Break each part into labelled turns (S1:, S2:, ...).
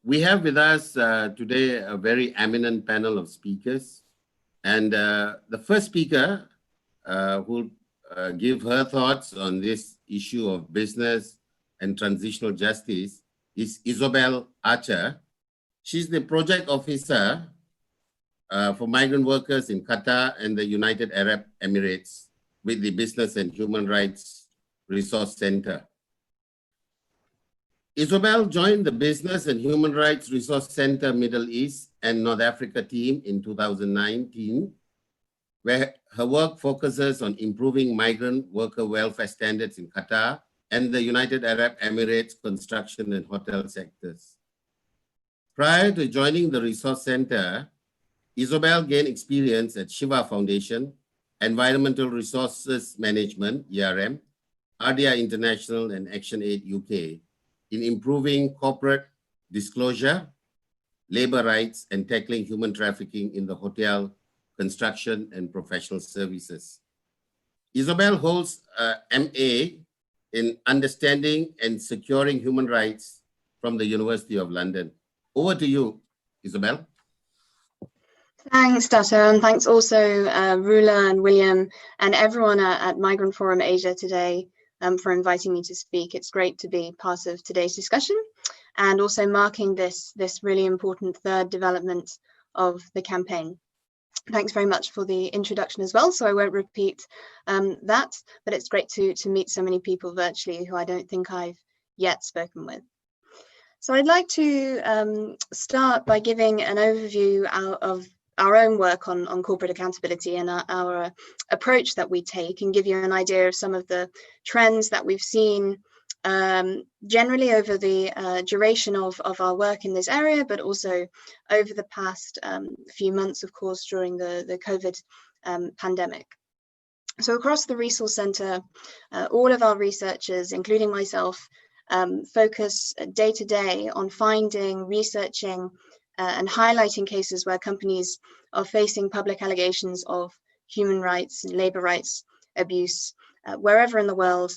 S1: We have with us today a very eminent panel of speakers. And the first speaker who will give her thoughts on this issue of business and transitional justice is Isobel Archer. She's the project officer for migrant workers in Qatar and the United Arab Emirates with the Business and Human Rights Resource Center. Isobel joined the Business and Human Rights Resource Center Middle East and North Africa team in 2019, where her work focuses on improving migrant worker welfare standards in Qatar and the United Arab Emirates construction and hotel sectors. Prior to joining the Resource Center, Isobel gained experience at Shiva Foundation, Environmental Resources Management, ERM, RDI International and ActionAid UK in improving corporate disclosure, labor rights, and tackling human trafficking in the hotel, construction, and professional services. Isobel holds a MA in Understanding and Securing Human Rights from the University of London. Over to you, Isobel.
S2: Thanks, Dato, and thanks also Rula and William and everyone at Migrant Forum Asia today for inviting me to speak. It's great to be part of today's discussion and also marking this really important third development of the campaign. Thanks very much for the introduction as well, so I won't repeat that, but it's great to meet so many people virtually who I don't think I've yet spoken with. So I'd like to start by giving an overview of our own work on corporate accountability and our approach that we take, and give you an idea of some of the trends that we've seen generally over the duration of our work in this area, but also over the past few months, of course, during the COVID pandemic. So across the Resource Centre, all of our researchers, including myself, focus day to day on finding, researching, and highlighting cases where companies are facing public allegations of human rights and labour rights abuse wherever in the world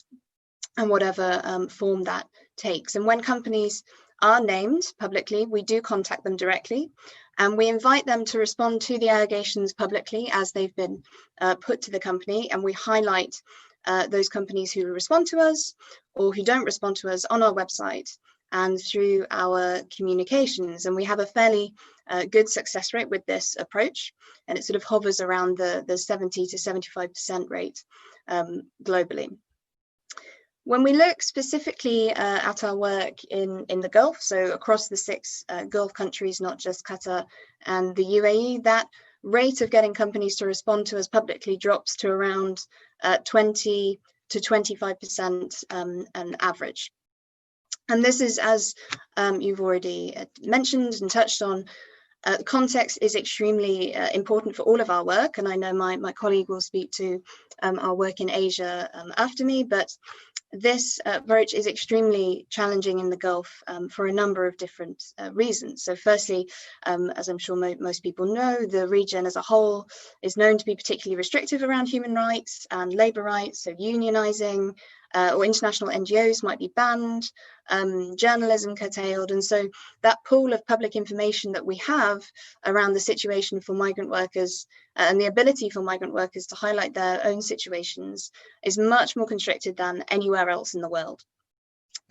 S2: and whatever form that takes. And when companies are named publicly, we do contact them directly and we invite them to respond to the allegations publicly as they've been put to the company, and we highlight those companies who respond to us or who don't respond to us on our website and through our communications. And we have a fairly good success rate with this approach, and it sort of hovers around the 70 to 75% rate globally. When we look specifically at our work in the Gulf, so across the 6 Gulf countries, not just Qatar and the UAE, that rate of getting companies to respond to us publicly drops to around 20 to 25% an average. And this is, as you've already mentioned and touched on, context is extremely important for all of our work. And I know my colleague will speak to our work in Asia after me, but this approach is extremely challenging in the Gulf for a number of different reasons. So firstly, as I'm sure most people know, the region as a whole is known to be particularly restrictive around human rights and labour rights, so unionising, or international NGOs might be banned, journalism curtailed. And so that pool of public information that we have around the situation for migrant workers and the ability for migrant workers to highlight their own situations is much more constricted than anywhere else in the world.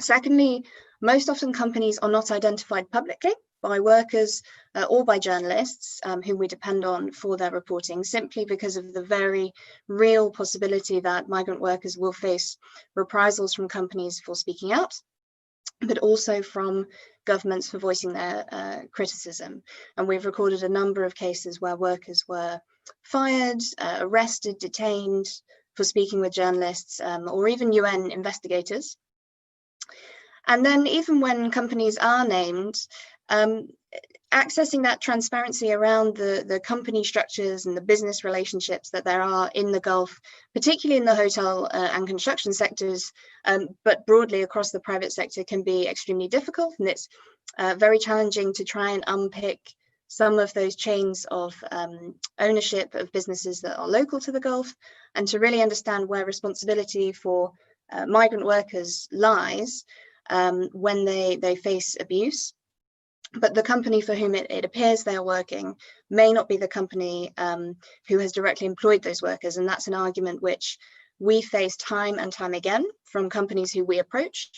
S2: Secondly, most often companies are not identified publicly by workers or by journalists whom we depend on for their reporting, simply because of the very real possibility that migrant workers will face reprisals from companies for speaking out, but also from governments for voicing their criticism. And we've recorded a number of cases where workers were fired, arrested, detained for speaking with journalists or even UN investigators. And then even when companies are named, accessing that transparency around the company structures and the business relationships that there are in the Gulf, particularly in the hotel and construction sectors, but broadly across the private sector, can be extremely difficult. And it's very challenging to try and unpick some of those chains of ownership of businesses that are local to the Gulf, and to really understand where responsibility for migrant workers lies when they face abuse, but the company for whom it appears they're working may not be the company who has directly employed those workers. And that's an argument which we face time and time again from companies who we approach.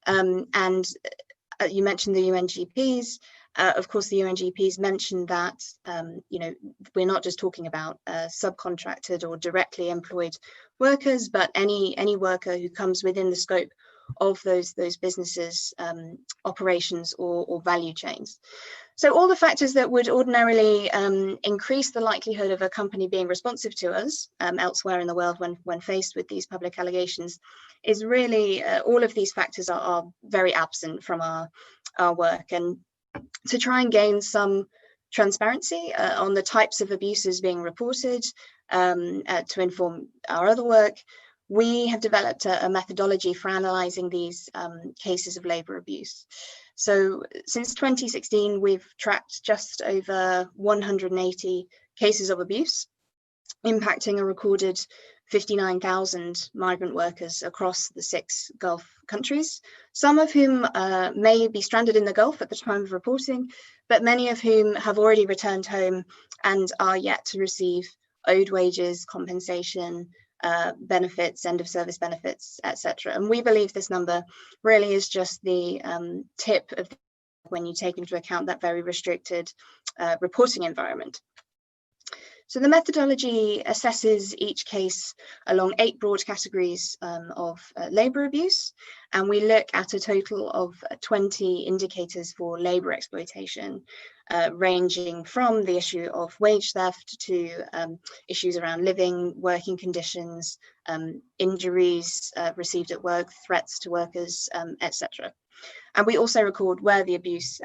S2: And you mentioned the UNGPs. Of course, the UNGPs mentioned that, you know, we're not just talking about subcontracted or directly employed workers, but any worker who comes within the scope of those businesses' operations or value chains. So all the factors that would ordinarily increase the likelihood of a company being responsive to us elsewhere in the world when faced with these public allegations is really, all of these factors are very absent from our work. And to try and gain some transparency on the types of abuses being reported to inform our other work, we have developed a methodology for analysing these cases of labour abuse. So since 2016, we've tracked just over 180 cases of abuse, impacting a recorded 59,000 migrant workers across the 6 Gulf countries, some of whom may be stranded in the Gulf at the time of reporting, but many of whom have already returned home and are yet to receive owed wages, compensation, benefits, end of service benefits, etc. And we believe this number really is just the tip of when you take into account that very restricted reporting environment. So the methodology assesses each case along 8 broad categories of labour abuse, and we look at a total of 20 indicators for labour exploitation, ranging from the issue of wage theft to issues around living, working conditions, injuries received at work, threats to workers, etc. And we also record where the abuse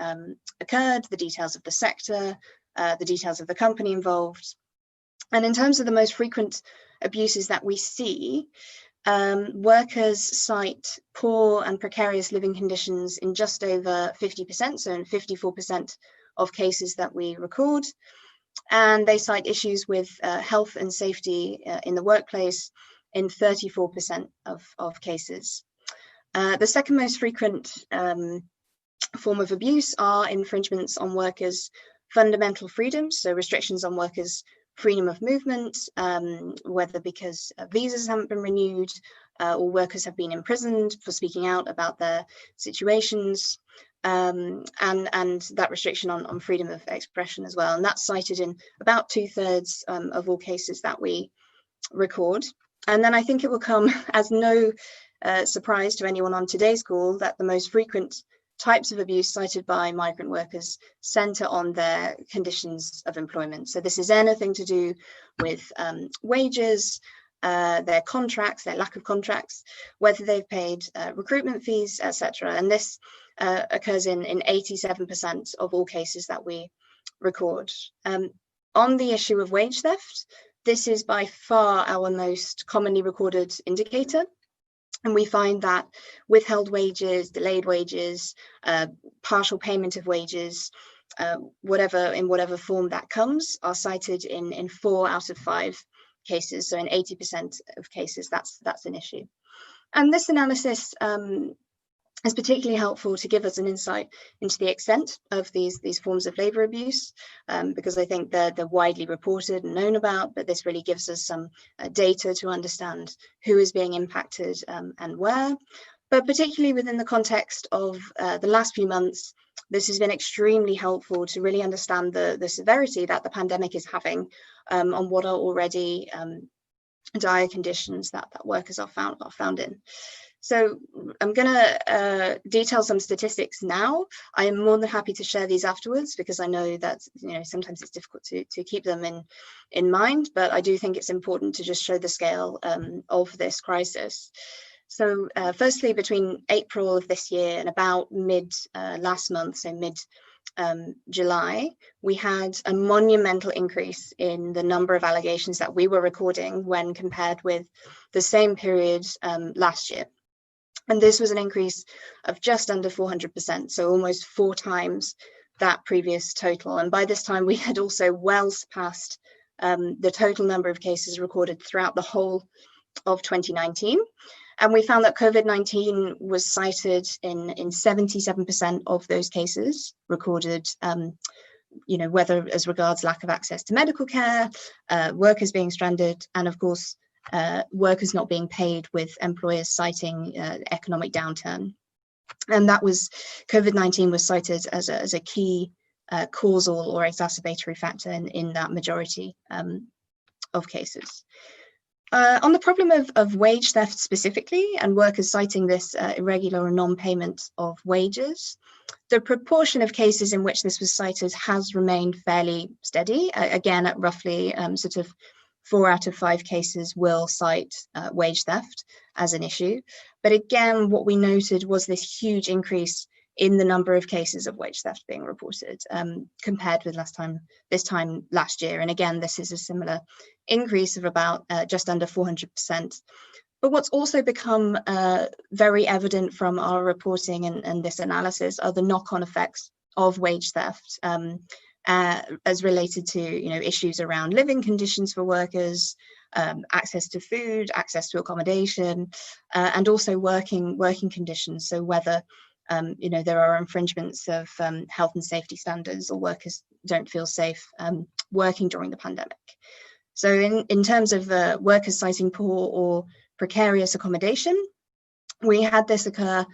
S2: occurred, the details of the sector, the details of the company involved. And in terms of the most frequent abuses that we see, workers cite poor and precarious living conditions in just over 50%, so in 54% of cases that we record. And they cite issues with health and safety in the workplace in 34% of cases. The second most frequent form of abuse are infringements on workers' fundamental freedoms, so restrictions on workers' freedom of movement, whether because visas haven't been renewed or workers have been imprisoned for speaking out about their situations, and that restriction on freedom of expression as well. And that's cited in about 2/3 of all cases that we record. And then I think it will come as no surprise to anyone on today's call that the most frequent types of abuse cited by migrant workers centre on their conditions of employment. So this is anything to do with wages, their contracts, their lack of contracts, whether they've paid recruitment fees, etc. And this occurs in 87% of all cases that we record. On the issue of wage theft, this is by far our most commonly recorded indicator. And we find that withheld wages, delayed wages, partial payment of wages, in whatever form that comes, are cited in 4 out of 5 cases. So in 80% of cases, that's an issue. And this analysis is particularly helpful to give us an insight into the extent of these forms of labour abuse, because I think they're widely reported and known about, but this really gives us some data to understand who is being impacted and where. But particularly within the context of the last few months, this has been extremely helpful to really understand the severity that the pandemic is having on what are already dire conditions that workers are found in. So I'm going to detail some statistics now. I am more than happy to share these afterwards because I know that sometimes it's difficult to keep them in mind, but I do think it's important to just show the scale of this crisis. So firstly, between April of this year and about mid last month, so mid July, we had a monumental increase in the number of allegations that we were recording when compared with the same period last year. And this was an increase of just under 400%, so almost 4 times that previous total. And by this time, we had also well surpassed the total number of cases recorded throughout the whole of 2019. And we found that COVID-19 was cited in 77% of those cases recorded, whether as regards lack of access to medical care, workers being stranded, and of course, workers not being paid, with employers citing economic downturn. And that was, COVID-19 was cited as a key causal or exacerbatory factor in that majority of cases. On the problem of wage theft specifically, and workers citing this irregular or non-payment of wages, the proportion of cases in which this was cited has remained fairly steady, again at roughly sort of 4 out of 5 cases will cite wage theft as an issue. But again, what we noted was this huge increase in the number of cases of wage theft being reported compared with this time last year. And again, this is a similar increase of about just under 400%. But what's also become very evident from our reporting and this analysis are the knock-on effects of wage theft as related to issues around living conditions for workers, access to food, access to accommodation, and also working conditions. So whether there are infringements of health and safety standards, or workers don't feel safe working during the pandemic. So in terms of workers citing poor or precarious accommodation, we had this occur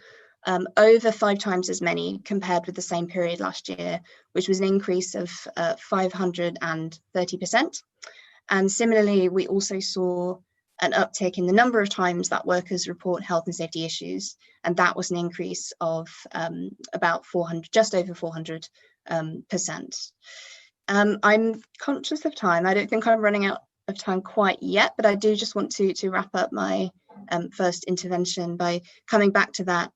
S2: over 5 times as many compared with the same period last year, which was an increase of 530%. And similarly, we also saw an uptick in the number of times that workers report health and safety issues, and that was an increase of about 400, just over 400%. I'm conscious of time. I don't think I'm running out of time quite yet, but I do just want to wrap up my first intervention by coming back to that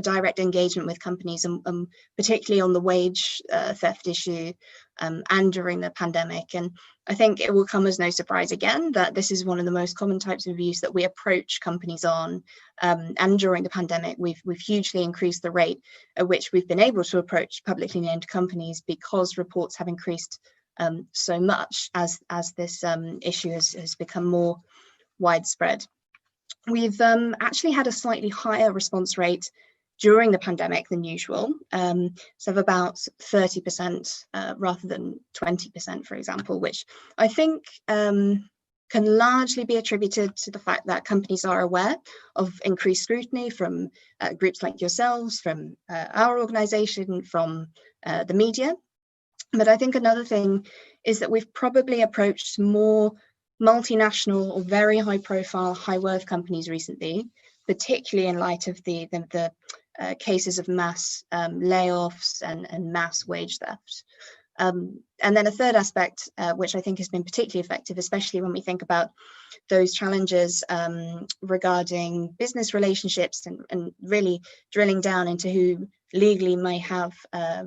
S2: direct engagement with companies, and particularly on the wage theft issue and during the pandemic. And I think it will come as no surprise again that this is one of the most common types of abuse that we approach companies on. And during the pandemic, we've hugely increased the rate at which we've been able to approach publicly named companies, because reports have increased so much as this issue has become more widespread. We've actually had a slightly higher response rate during the pandemic than usual, so of about 30% rather than 20%, for example, which I think can largely be attributed to the fact that companies are aware of increased scrutiny from groups like yourselves, from our organization, from the media. But I think another thing is that we've probably approached more multinational or very high profile, high worth companies recently, particularly in light of the cases of mass layoffs and mass wage theft. And then a third aspect, which I think has been particularly effective, especially when we think about those challenges regarding business relationships and really drilling down into who legally may have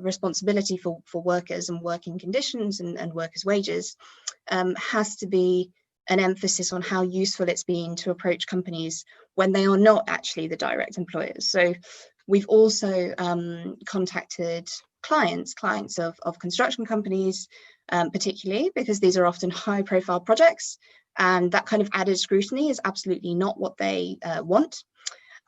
S2: responsibility for workers and working conditions and workers' wages, has to be an emphasis on how useful it's been to approach companies when they are not actually the direct employers. So we've also contacted clients of construction companies, particularly because these are often high profile projects, and that kind of added scrutiny is absolutely not what they want.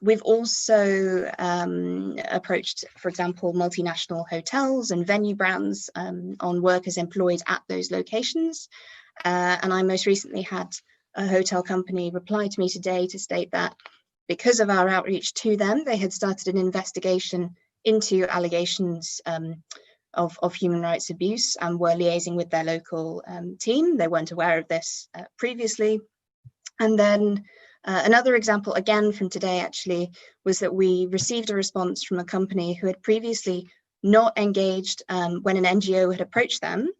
S2: We've also approached, for example, multinational hotels and venue brands on workers employed at those locations. And I most recently had a hotel company reply to me today to state that because of our outreach to them, they had started an investigation into allegations of human rights abuse and were liaising with their local team. They weren't aware of this previously. And then another example, again from today actually, was that we received a response from a company who had previously not engaged when an NGO had approached them.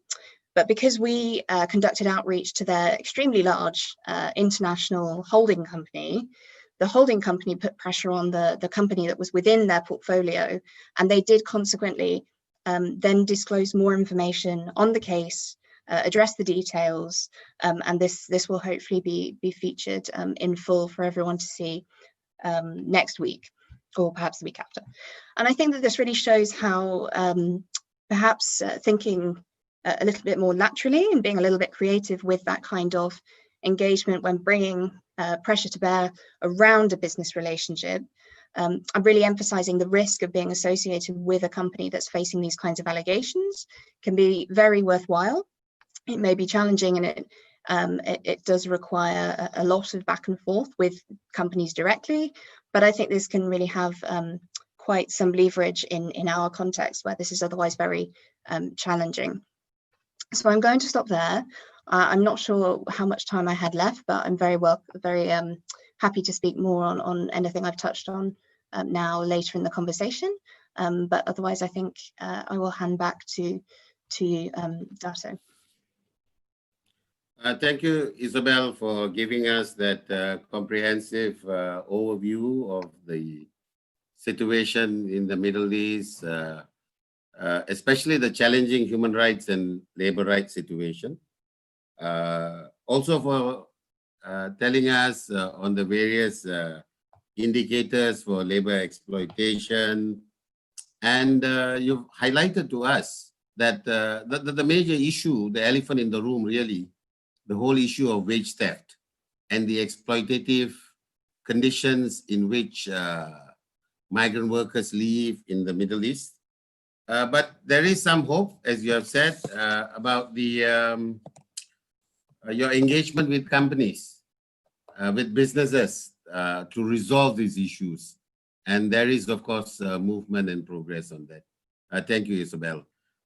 S2: But because we conducted outreach to their extremely large international holding company, the holding company put pressure on the company that was within their portfolio, and they did consequently then disclose more information on the case, address the details, and this will hopefully be featured in full for everyone to see next week, or perhaps the week after. And I think that this really shows how perhaps thinking a little bit more laterally and being a little bit creative with that kind of engagement when bringing pressure to bear around a business relationship, I'm really emphasizing the risk of being associated with a company that's facing these kinds of allegations can be very worthwhile. It may be challenging, and it does require a lot of back and forth with companies directly, but I think this can really have quite some leverage in our context where this is otherwise very challenging. So I'm going to stop there. I'm not sure how much time I had left, but I'm very happy to speak more on anything I've touched on now later in the conversation. But otherwise, I think I will hand back to you, Dato.
S1: Thank you, Isobel, for giving us that comprehensive overview of the situation in the Middle East, especially the challenging human rights and labor rights situation. Also for telling us on the various indicators for labor exploitation. And you've highlighted to us that the major issue, the elephant in the room really, the whole issue of wage theft and the exploitative conditions in which migrant workers live in the Middle East. But there is some hope, as you have said, about the your engagement with companies, with businesses to resolve these issues. And there is, of course, movement and progress on that. Thank you, Isobel.